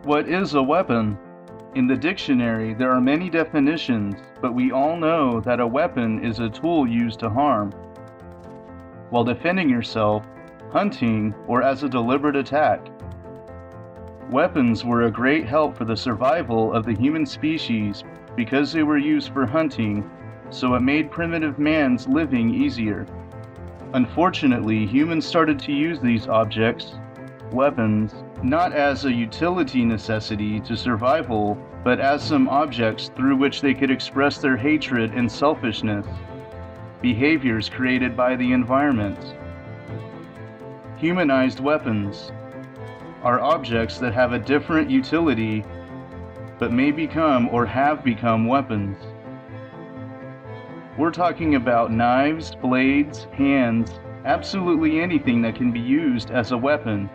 What is a weapon? In the dictionary, there are many definitions, but we all know that a weapon is a tool used to harm, while defending yourself, hunting, or as a deliberate attack. Weapons were a great help for the survival of the human species because they were used for hunting, so it made primitive man's living easier. Unfortunately, humans started to use these objects, weapons, not as a utility necessity to survival, but as some objects through which they could express their hatred and selfishness, behaviors created by the environment. Humanized weapons are objects that have a different utility, but may become or have become weapons. We're talking about knives, blades, hands, absolutely anything that can be used as a weapon.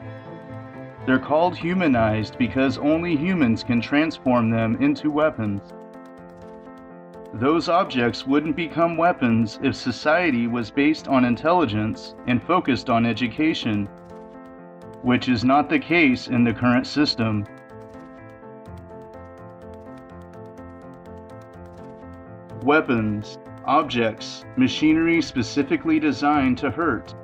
They're called humanized because only humans can transform them into weapons. Those objects wouldn't become weapons if society was based on intelligence and focused on education, which is not the case in the current system. Weapons, objects, machinery specifically designed to hurt.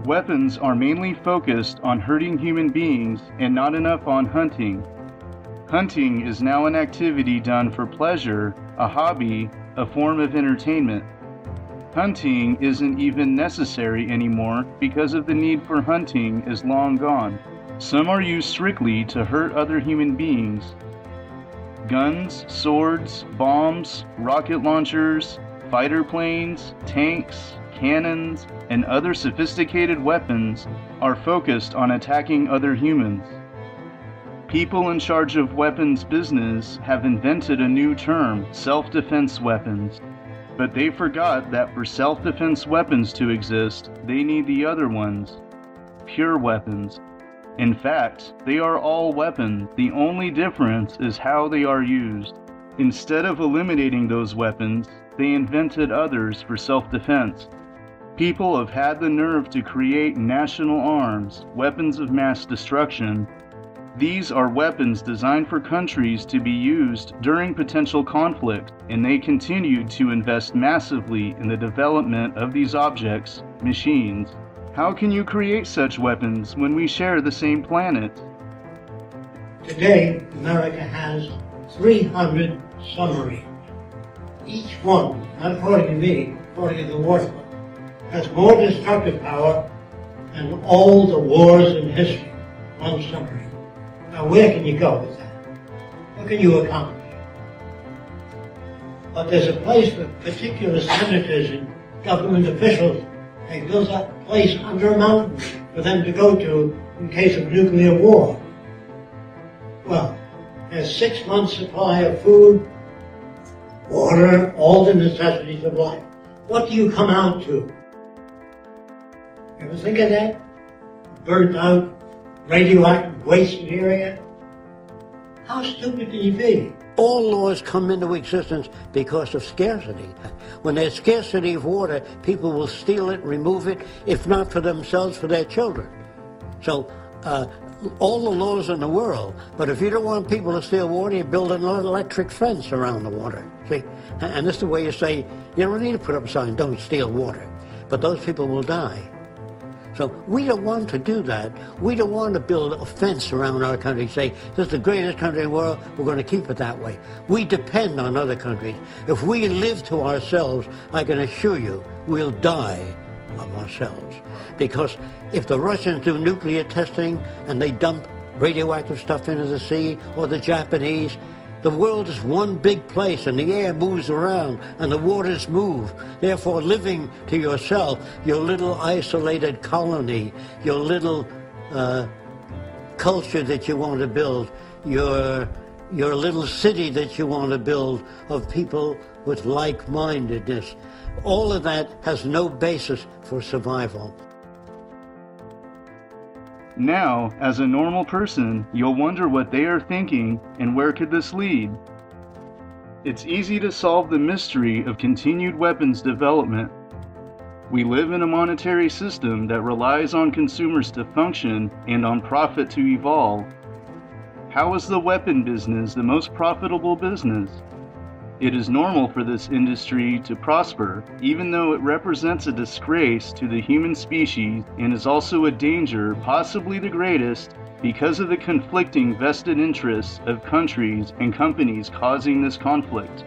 Weapons are mainly focused on hurting human beings and not enough on hunting. Hunting is now an activity done for pleasure, a hobby, a form of entertainment. Hunting isn't even necessary anymore because of the need for hunting is long gone. Some are used strictly to hurt other human beings. Guns, swords, bombs, rocket launchers, fighter planes, tanks, cannons, and other sophisticated weapons are focused on attacking other humans. People in charge of weapons business have invented a new term, self-defense weapons. But they forgot that for self-defense weapons to exist, they need the other ones, pure weapons. In fact, they are all weapons. The only difference is how they are used. Instead of eliminating those weapons, they invented others for self-defense. People have had the nerve to create national arms, weapons of mass destruction. These are weapons designed for countries to be used during potential conflict, and they continued to invest massively in the development of these objects, machines. How can you create such weapons when we share the same planet? Today, America has 300 submarines. Each one, not according to me, according to the War Fund, has more destructive power than all the wars in history. One submarine. Now, where can you go with that? What can you accomplish? But there's a place for particular senators and government officials. They built a place under a mountain for them to go to in case of nuclear war. Well, there's 6 months' supply of food, water, all the necessities of life. What do you come out to? Ever think of that? Burnt out, radioactive wasted area? How stupid can you be? All laws come into existence because of scarcity. When there's scarcity of water, people will steal it, remove it, if not for themselves, for their children. So, all the laws in the world, but if you don't want people to steal water, you build an electric fence around the water. See? And this is the way you say, you don't need to put up a sign, don't steal water. But those people will die. So we don't want to do that. We don't want to build a fence around our country, say, this is the greatest country in the world, we're going to keep it that way. We depend on other countries. If we live to ourselves, I can assure you, we'll die of ourselves. Because if the Russians do nuclear testing and they dump radioactive stuff into the sea, or the Japanese, the world is one big place and the air moves around and the waters move. Therefore, living to yourself, your little isolated colony, your little culture that you want to build, your little city that you want to build of people with like-mindedness, all of that has no basis for survival. Now, as a normal person, you'll wonder what they are thinking and where could this lead. It's easy to solve the mystery of continued weapons development. We live in a monetary system that relies on consumers to function and on profit to evolve. How is the weapon business the most profitable business? It is normal for this industry to prosper, even though it represents a disgrace to the human species and is also a danger, possibly the greatest, because of the conflicting vested interests of countries and companies causing this conflict.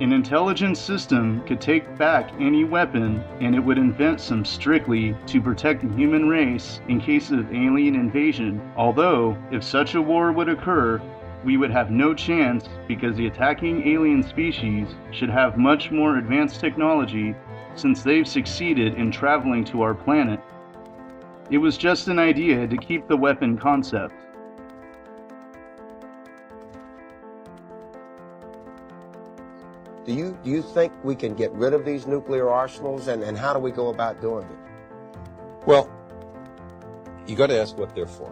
An intelligent system could take back any weapon, and it would invent some strictly to protect the human race in case of alien invasion. Although, if such a war would occur, we would have no chance because the attacking alien species should have much more advanced technology since they've succeeded in traveling to our planet. It was just an idea to keep the weapon concept. Do you think we can get rid of these nuclear arsenals, and how do we go about doing it? Well, you got to ask what they're for.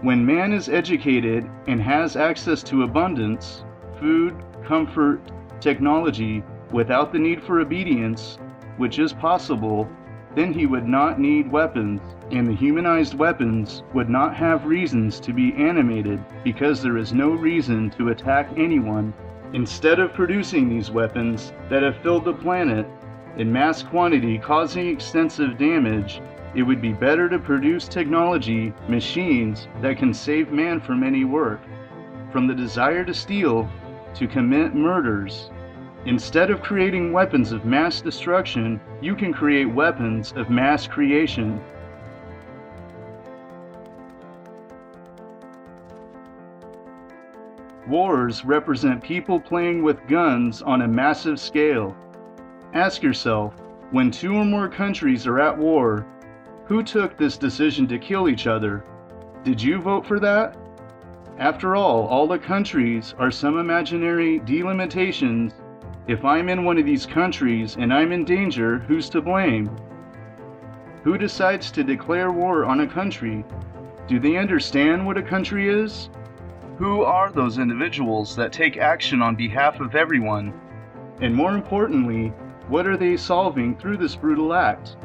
When man is educated and has access to abundance, food, comfort, technology, without the need for obedience, which is possible, then he would not need weapons, and the humanized weapons would not have reasons to be animated because there is no reason to attack anyone. Instead of producing these weapons that have filled the planet in mass quantity causing extensive damage, it would be better to produce technology, machines that can save man from any work, from the desire to steal to commit murders. Instead of creating weapons of mass destruction, you can create weapons of mass creation. Wars represent people playing with guns on a massive scale. Ask yourself, when two or more countries are at war, who took this decision to kill each other? Did you vote for that? After all the countries are some imaginary delimitations. If I'm in one of these countries and I'm in danger, who's to blame? Who decides to declare war on a country? Do they understand what a country is? Who are those individuals that take action on behalf of everyone? And more importantly, what are they solving through this brutal act?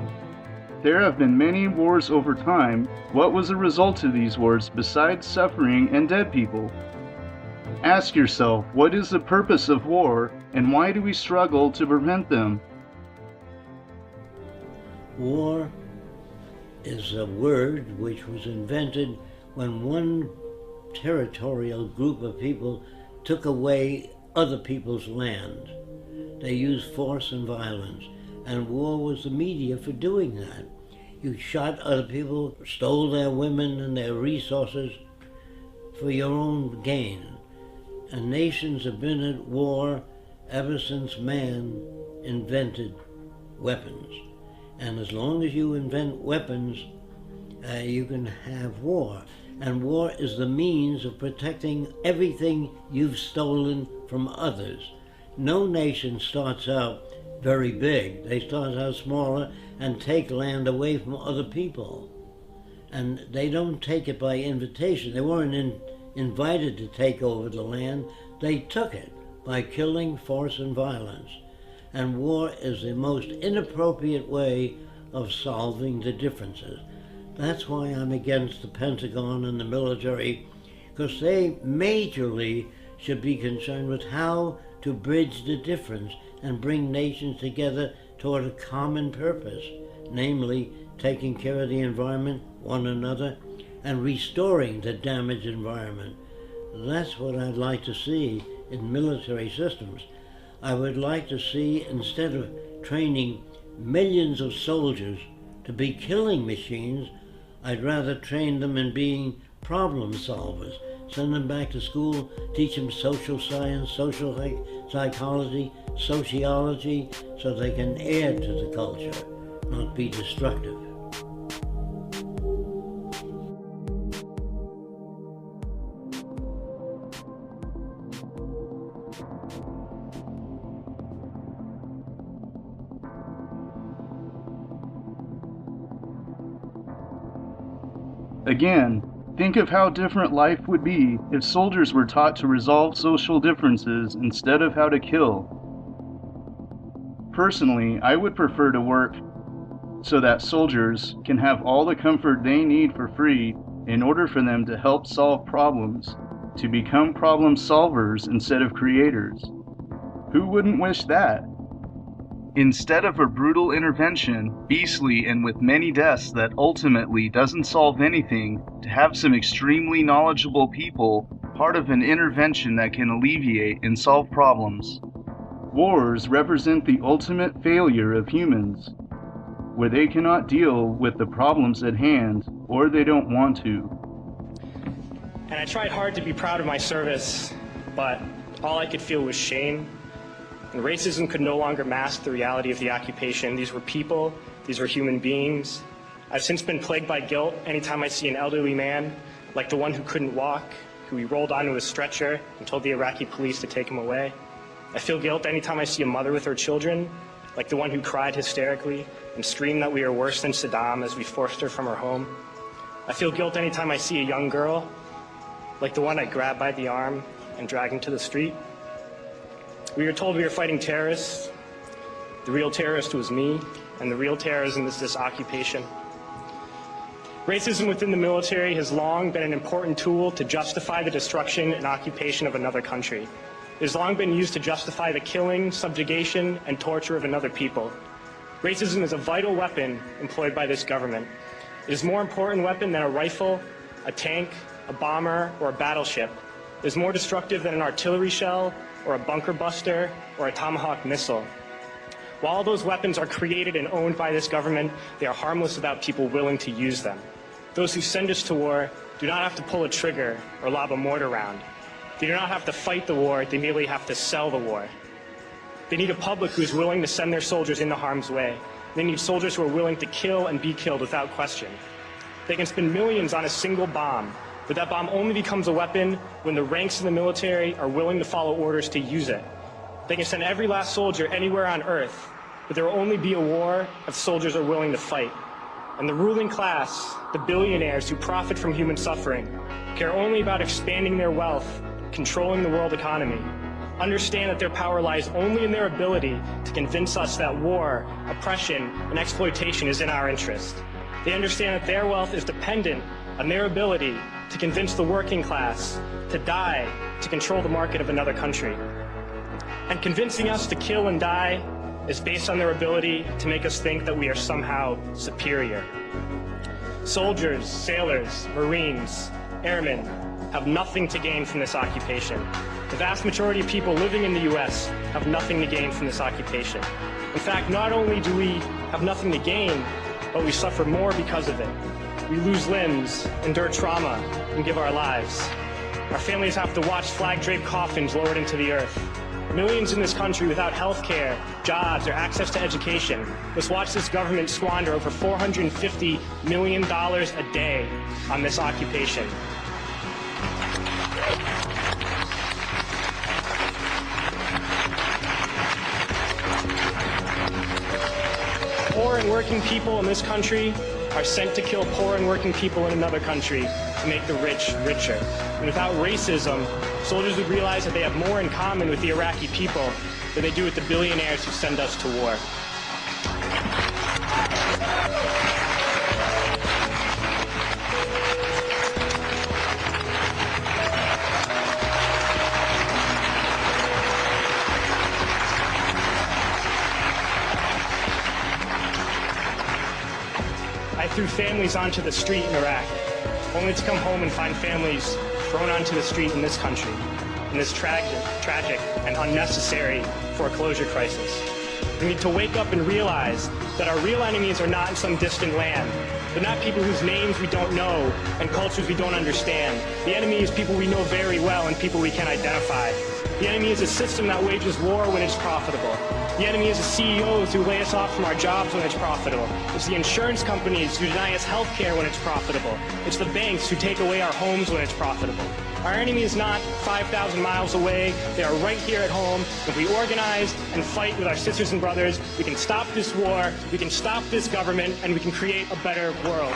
There have been many wars over time. What was the result of these wars besides suffering and dead people? Ask yourself, what is the purpose of war, and why do we struggle to prevent them? War is a word which was invented when one territorial group of people took away other people's land. They used force and violence, and war was the media for doing that. You shot other people, stole their women and their resources for your own gain. And nations have been at war ever since man invented weapons. And as long as you invent weapons, you can have war. And war is the means of protecting everything you've stolen from others. No nation starts out very big. They start out smaller and take land away from other people. And they don't take it by invitation. They weren't invited to take over the land. They took it by killing, force, and violence. And war is the most inappropriate way of solving the differences. That's why I'm against the Pentagon and the military, because they majorly should be concerned with how to bridge the difference and bring nations together toward a common purpose, namely taking care of the environment, one another, and restoring the damaged environment. That's what I'd like to see in military systems. I would like to see, instead of training millions of soldiers to be killing machines, I'd rather train them in being problem solvers. Send them back to school, teach them social science, social psychology, sociology, so they can add to the culture, not be destructive. Again, Think of how different life would be if soldiers were taught to resolve social differences instead of how to kill. Personally, I would prefer to work so that soldiers can have all the comfort they need for free in order for them to help solve problems, to become problem solvers instead of creators. Who wouldn't wish that? Instead of a brutal intervention, beastly and with many deaths that ultimately doesn't solve anything, to have some extremely knowledgeable people part of an intervention that can alleviate and solve problems. Wars represent the ultimate failure of humans, where they cannot deal with the problems at hand, or they don't want to. And I tried hard to be proud of my service, but all I could feel was shame. And racism could no longer mask the reality of the occupation. These were people, these were human beings. I've since been plagued by guilt anytime I see an elderly man, like the one who couldn't walk, who we rolled onto a stretcher and told the Iraqi police to take him away. I feel guilt anytime I see a mother with her children, like the one who cried hysterically and screamed that we are worse than Saddam as we forced her from her home. I feel guilt anytime I see a young girl, like the one I grabbed by the arm and dragged into the street. We were told we were fighting terrorists. The real terrorist was me, and the real terrorism is this occupation. Racism within the military has long been an important tool to justify the destruction and occupation of another country. It has long been used to justify the killing, subjugation, and torture of another people. Racism is a vital weapon employed by this government. It is a more important weapon than a rifle, a tank, a bomber, or a battleship. It is more destructive than an artillery shell, or a bunker buster, or a Tomahawk missile. While those weapons are created and owned by this government, they are harmless without people willing to use them. Those who send us to war do not have to pull a trigger or lob a mortar round. They do not have to fight the war, they merely have to sell the war. They need a public who is willing to send their soldiers into harm's way. They need soldiers who are willing to kill and be killed without question. They can spend millions on a single bomb, but that bomb only becomes a weapon when the ranks of the military are willing to follow orders to use it. They can send every last soldier anywhere on earth, but there will only be a war if soldiers are willing to fight. And the ruling class, the billionaires who profit from human suffering, care only about expanding their wealth, controlling the world economy. Understand that their power lies only in their ability to convince us that war, oppression, and exploitation is in our interest. They understand that their wealth is dependent on their ability to convince the working class to die to control the market of another country. And convincing us to kill and die is based on their ability to make us think that we are somehow superior. Soldiers, sailors, Marines, airmen have nothing to gain from this occupation. The vast majority of people living in the U.S. have nothing to gain from this occupation. In fact, not only do we have nothing to gain, but we suffer more because of it. We lose limbs, endure trauma, and give our lives. Our families have to watch flag-draped coffins lowered into the earth. Millions in this country without health care, jobs, or access to education must watch this government squander over $450 million a day on this occupation. Poor and working people in this country are sent to kill poor and working people in another country to make the rich richer. And without racism, soldiers would realize that they have more in common with the Iraqi people than they do with the billionaires who send us to war. I threw families onto the street in Iraq, only to come home and find families thrown onto the street in this country, in this tragic and unnecessary foreclosure crisis. We need to wake up and realize that our real enemies are not in some distant land. They're not people whose names we don't know and cultures we don't understand. The enemy is people we know very well and people we can identify. The enemy is a system that wages war when it's profitable. The enemy is the CEOs who lay us off from our jobs when it's profitable. It's the insurance companies who deny us health care when it's profitable. It's the banks who take away our homes when it's profitable. Our enemy is not 5,000 miles away. They are right here at home. If we organize and fight with our sisters and brothers, we can stop this war, we can stop this government, and we can create a better world.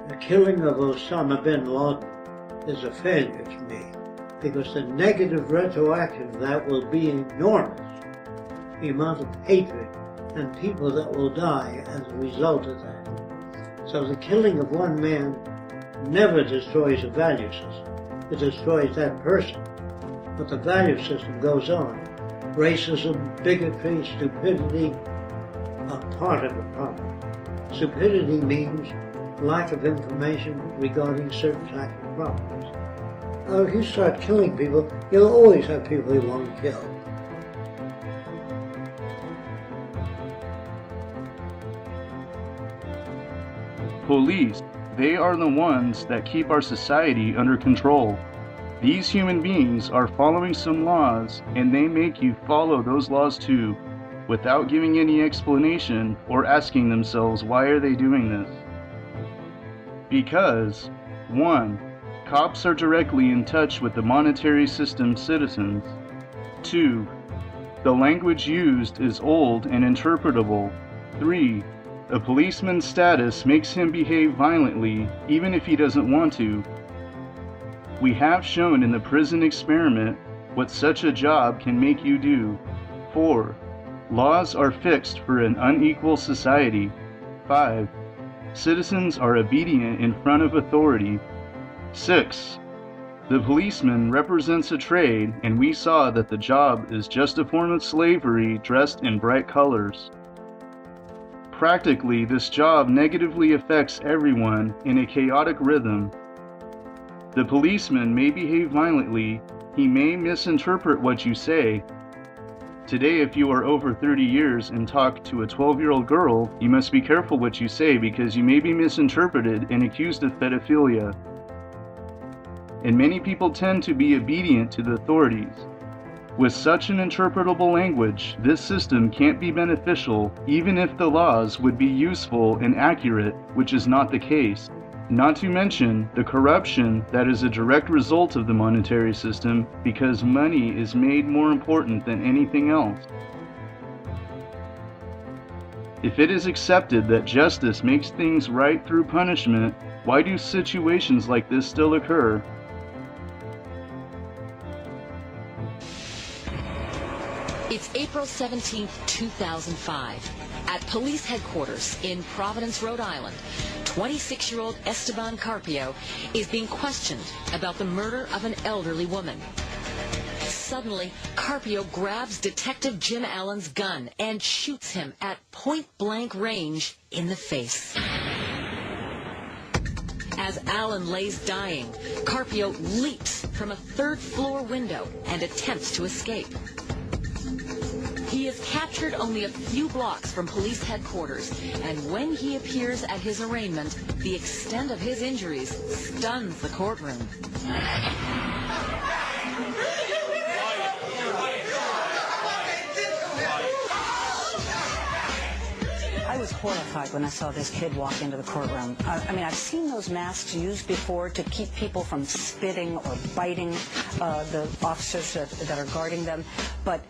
The killing of Osama bin Laden is a failure to me, because the negative retroaction of that will be enormous. The amount of hatred and people that will die as a result of that. So the killing of one man never destroys a value system. It destroys that person. But the value system goes on. Racism, bigotry, stupidity are part of the problem. Stupidity means lack of information regarding certain types of problems. If you start killing people, you'll always have people you want to kill. Police, they are the ones that keep our society under control. These human beings are following some laws, and they make you follow those laws too, without giving any explanation or asking themselves why are they doing this. Because, 1. Cops are directly in touch with the monetary system citizens. 2. The language used is old and interpretable. 3. A policeman's status makes him behave violently, even if he doesn't want to. We have shown in the prison experiment what such a job can make you do. 4. Laws are fixed for an unequal society. 5. Citizens are obedient in front of authority. 6. The policeman represents a trade, and we saw that the job is just a form of slavery dressed in bright colors. Practically, this job negatively affects everyone in a chaotic rhythm. The policeman may behave violently, he may misinterpret what you say. Today, if you are over 30 years and talk to a 12-year-old girl, you must be careful what you say because you may be misinterpreted and accused of pedophilia. And many people tend to be obedient to the authorities. With such an interpretable language, this system can't be beneficial even if the laws would be useful and accurate, which is not the case. Not to mention the corruption that is a direct result of the monetary system because money is made more important than anything else. If it is accepted that justice makes things right through punishment, why do situations like this still occur? It's April 17, 2005. At police headquarters in Providence, Rhode Island, 26-year-old Esteban Carpio is being questioned about the murder of an elderly woman. Suddenly, Carpio grabs Detective Jim Allen's gun and shoots him at point-blank range in the face. As Allen lays dying, Carpio leaps from a third-floor window and attempts to escape. He is captured only a few blocks from police headquarters, and when he appears at his arraignment, the extent of his injuries stuns the courtroom. I was horrified when I saw this kid walk into the courtroom. I mean, I've seen those masks used before to keep people from spitting or biting the officers that are guarding them, but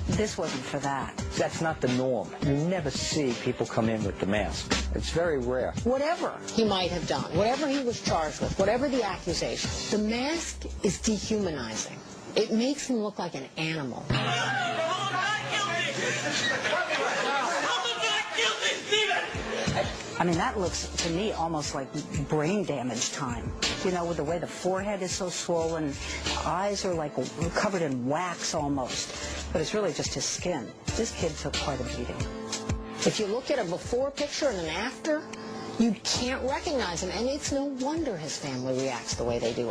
this wasn't for that. That's not the norm. You never see people come in with the mask. It's very rare. Whatever he might have done, whatever he was charged with, whatever the accusation, the mask is dehumanizing. It makes him look like an animal. I mean, that looks to me almost like brain damage time. You know, with the way the forehead is so swollen, eyes are like covered in wax almost. But it's really just his skin. This kid took quite a beating. If you look at a before picture and an after, you can't recognize him, and it's no wonder his family reacts the way they do.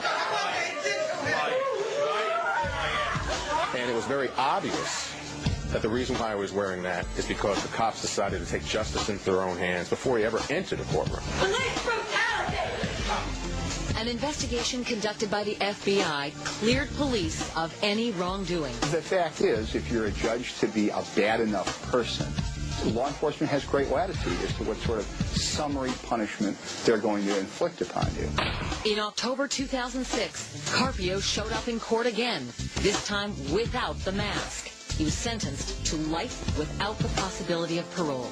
And it was very obvious that the reason why I was wearing that is because the cops decided to take justice into their own hands before he ever entered the courtroom. Police brutality! An investigation conducted by the FBI cleared police of any wrongdoing. The fact is, if you're adjudged to be a bad enough person, law enforcement has great latitude as to what sort of summary punishment they're going to inflict upon you. In October 2006, Carpio showed up in court again, this time without the mask. He was sentenced to life without the possibility of parole.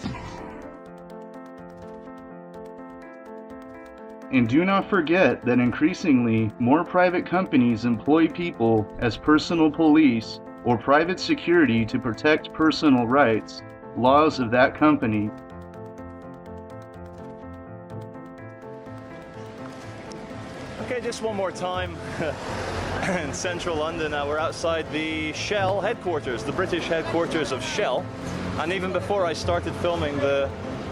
And do not forget that increasingly more private companies employ people as personal police or private security to protect personal rights, laws of that company. Okay, just one more time. In central London, we're outside the Shell headquarters, the British headquarters of Shell. And even before I started filming, the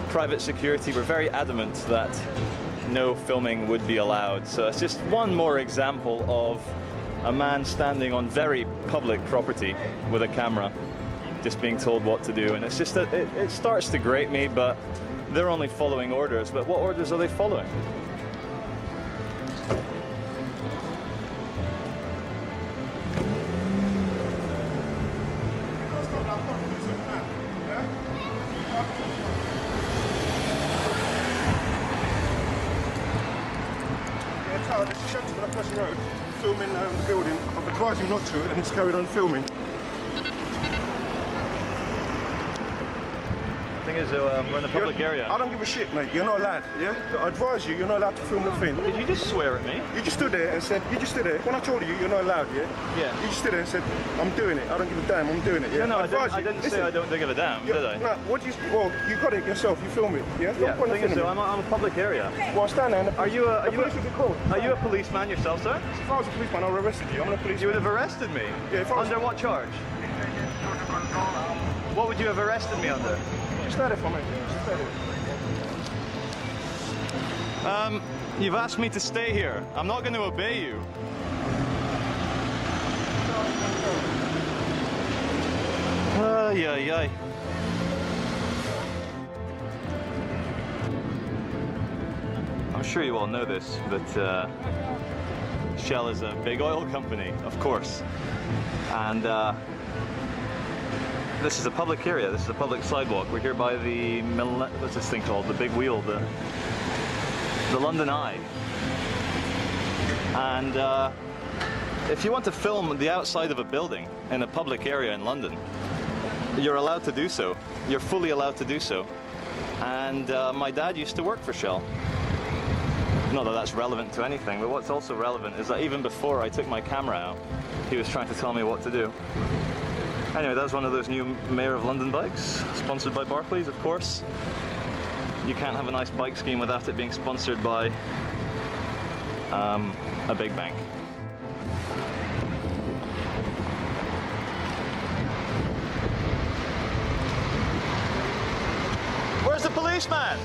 private security were very adamant that no filming would be allowed. So it's just one more example of a man standing on very public property with a camera, just being told what to do. And it's just that it starts to grate me, but they're only following orders. But what orders are they following? Filming the building. I've advised him not to, and he's carried on filming. The thing is, we're in a public area. I don't give a shit, mate. You're not allowed, yeah? I advise you, you're not allowed to film the thing. Did you just swear at me? You just stood there and said, when I told you you're not allowed, yeah? Yeah. You just stood there and said, I'm doing it. I don't give a damn, I'm doing it, yeah? No, I didn't say I don't give a damn, did I? No, well, you got it yourself, you film it, yeah? Yeah, the thing is, I'm a public area. Well, stand there and Are you a policeman yourself, sir? If I was a policeman, I would have arrested you. I'm a policeman. You would have arrested me? Yeah, if I was... Under what charge? What would you have arrested me under? Just stay there for me. Just stay there. You've asked me to stay here. I'm not going to obey you. Yeah. I'm sure you all know this, but Shell is a big oil company, of course. And this is a public area, this is a public sidewalk. We're here by the, what's this thing called? The big wheel, the London Eye. And if you want to film the outside of a building in a public area in London, you're allowed to do so. You're fully allowed to do so. And my dad used to work for Shell. Not that that's relevant to anything, but what's also relevant is that even before I took my camera out, he was trying to tell me what to do. Anyway, that's one of those new Mayor of London bikes, sponsored by Barclays, of course. You can't have a nice bike scheme without it being sponsored by a big bank. Where's the policeman?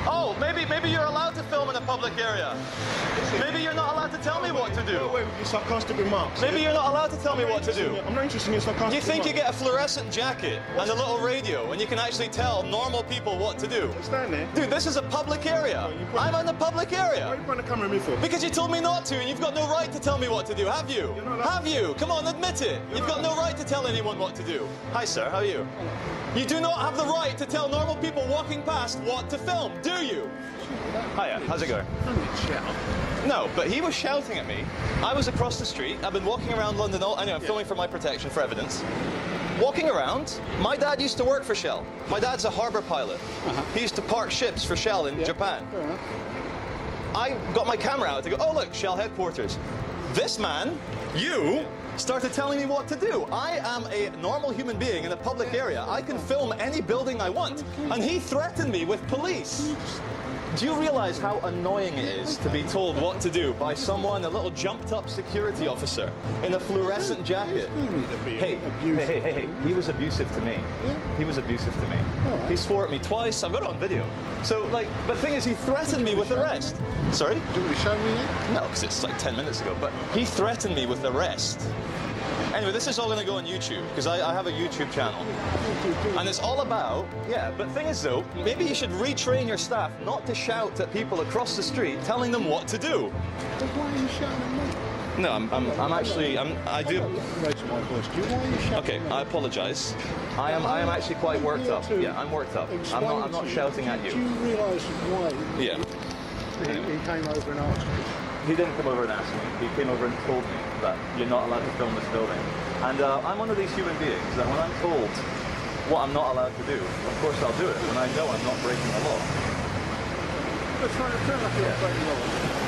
Oh, maybe you're allowed to film in a public area. Maybe you're not allowed to tell me what to do. Go away with your sarcastic remarks. Maybe you're not allowed to tell me what to do. I'm not interested in your sarcastic remarks. You think you get a fluorescent jacket and a little radio and you can actually tell normal people what to do? Stand there. Dude, this is a public area. I'm in a public area. Why are you pointing the camera at me for? Because you told me not to and you've got no right to tell me what to do, have you? Have you? Come on, admit it. You've got no right to tell anyone what to do. Hi, sir, how are you? You do not have the right to tell normal people walking past what to film, do you? Hiya, how's it going? No, but he was shouting at me. I was across the street. I've been walking around London all... Anyway, I'm filming for my protection, for evidence. Walking around. My dad used to work for Shell. My dad's a harbour pilot. He used to park ships for Shell in Japan. I got my camera out to go, oh look, Shell headquarters. This man, you, started telling me what to do. I am a normal human being in a public area. I can film any building I want. And he threatened me with police. Do you realize how annoying it is to be told what to do by someone, a little jumped up security officer in a fluorescent jacket? Hey, he was abusive to me. He was abusive to me. He swore at me twice. I've got it on video. So, like, the thing is, he threatened me with arrest. Sorry? Do you want to show me that? No, because it's like 10 minutes ago. But he threatened me with arrest. Anyway, this is all going to go on YouTube, because I have a YouTube channel. And it's all about, but thing is though, maybe you should retrain your staff not to shout at people across the street telling them what to do. But why are you shouting at me? No, I do... Raising my voice. Why are you shouting? Okay, I apologise. I am actually quite worked up. Yeah, I'm worked up. I'm not shouting at you. Do you realise why? Yeah. He came over and asked you. He didn't come over and ask me. He came over and told me that you're not allowed to film this building. And I'm one of these human beings that when I'm told what I'm not allowed to do, of course I'll do it when I know I'm not breaking the law. That's not fair enough.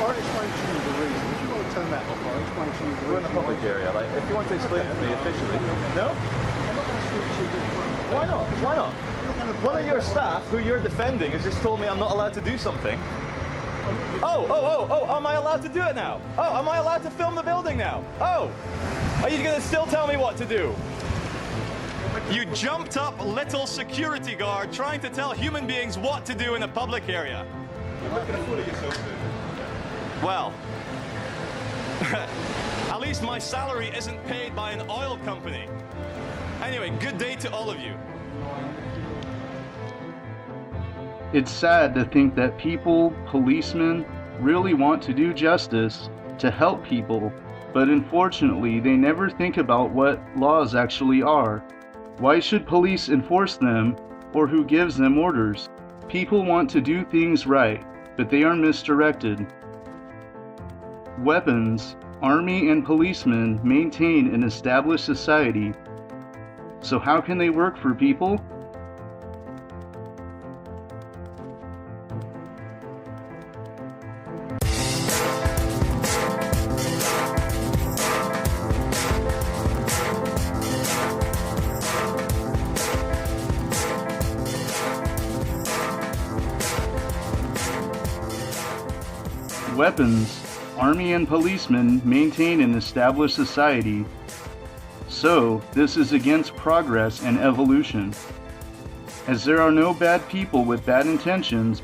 I'll explain to you the reason. If you want to turn that off, I'll explain to you the reason. We're in a public area. Like, if you want to explain it to me officially. No? Why not? Why not? One of your staff, who you're defending, has just told me I'm not allowed to do something. Oh, am I allowed to do it now? Oh, am I allowed to film the building now? Oh, are you going to still tell me what to do? You jumped up little security guard trying to tell human beings what to do in a public area. You're making a fool of yourself, dude. Well, at least my salary isn't paid by an oil company. Anyway, good day to all of you. It's sad to think that people, policemen, really want to do justice, to help people, but unfortunately they never think about what laws actually are. Why should police enforce them, or who gives them orders? People want to do things right, but they are misdirected. Weapons, army and policemen maintain an established society. So how can they work for people? Weapons, army and policemen maintain an established society. So, this is against progress and evolution. As there are no bad people with bad intentions,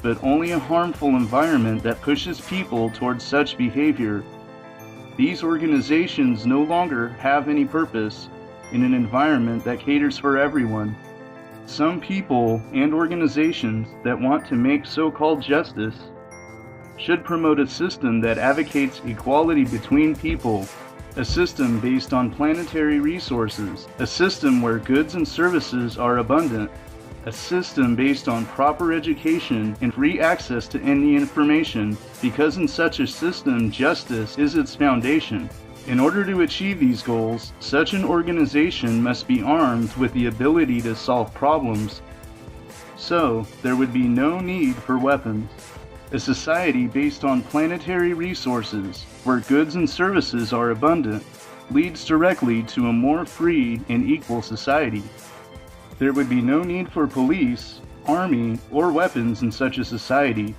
but only a harmful environment that pushes people towards such behavior. These organizations no longer have any purpose in an environment that caters for everyone. Some people and organizations that want to make so-called justice should promote a system that advocates equality between people, a system based on planetary resources, a system where goods and services are abundant, a system based on proper education and free access to any information, because in such a system, justice is its foundation. In order to achieve these goals, such an organization must be armed with the ability to solve problems. So, there would be no need for weapons. A society based on planetary resources, where goods and services are abundant, leads directly to a more free and equal society. There would be no need for police, army, or weapons in such a society.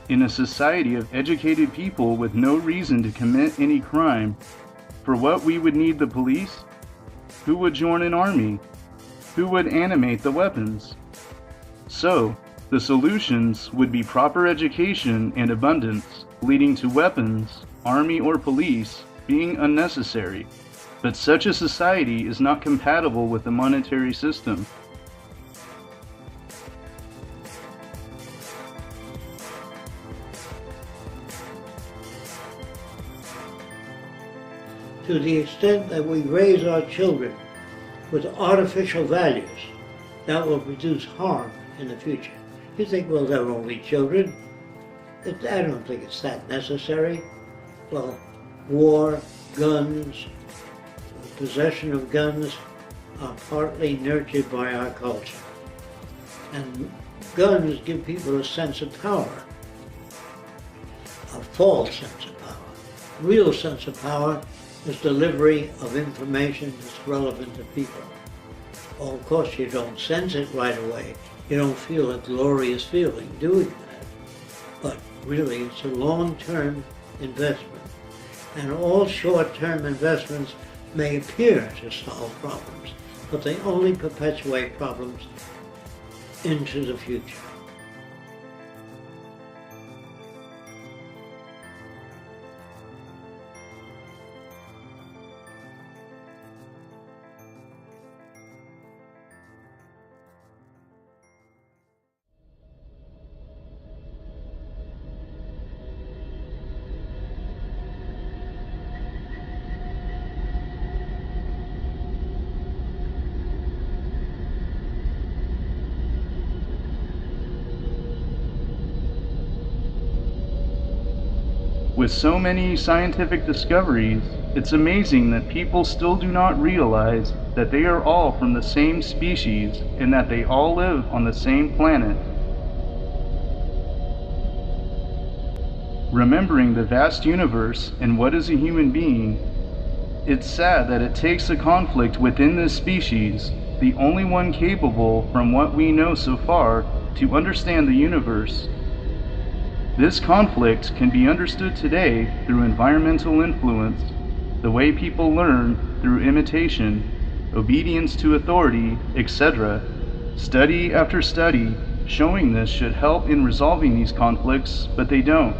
In a society of educated people with no reason to commit any crime, for what we would need the police? Who would join an army? Who would animate the weapons? So, the solutions would be proper education and abundance, leading to weapons, army or police, being unnecessary. But such a society is not compatible with the monetary system. To the extent that we raise our children with artificial values, that will produce harm in the future. You think, well, they're only children. I don't think it's that necessary. Well, war, guns, possession of guns are partly nurtured by our culture. And guns give people a sense of power, a false sense of power. Real sense of power is delivery of information that's relevant to people. Well, of course, you don't sense it right away. You don't feel a glorious feeling doing that. But really, it's a long-term investment. And all short-term investments may appear to solve problems, but they only perpetuate problems into the future. With so many scientific discoveries, it's amazing that people still do not realize that they are all from the same species and that they all live on the same planet. Remembering the vast universe and what is a human being, it's sad that it takes a conflict within this species, the only one capable from what we know so far, to understand the universe. This conflict can be understood today through environmental influence, the way people learn through imitation, obedience to authority, etc. Study after study showing this should help in resolving these conflicts, but they don't.